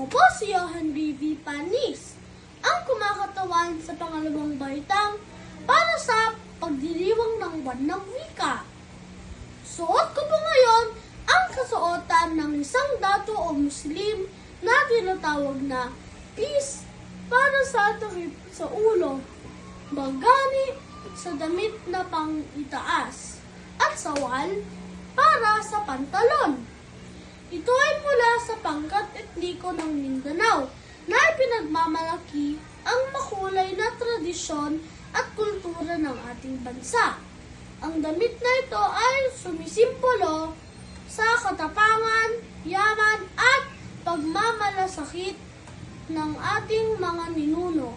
Ako po si Johan B.V. Panis, ang kumakatawan sa pangalawang baitang para sa pagdiriwang ng buwan ng wika. Suot ko po ngayon ang kasuotan ng isang dato o Muslim na tinatawag na peace para sa takip sa ulo, bagani sa damit na pang-itaas, at sawal para sa pantalon. Ito ay mula sa pangkat etniko ng Mindanao na ipinagmamalaki ang makulay na tradisyon at kultura ng ating bansa. Ang damit na ito ay sumisimbolo sa katapangan, yaman at pagmamalasakit ng ating mga ninuno.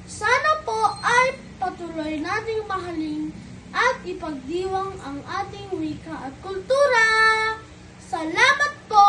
Sana po ay patuloy nating mahalin at ipagdiwang ang ating wika at kultura. Salamat po!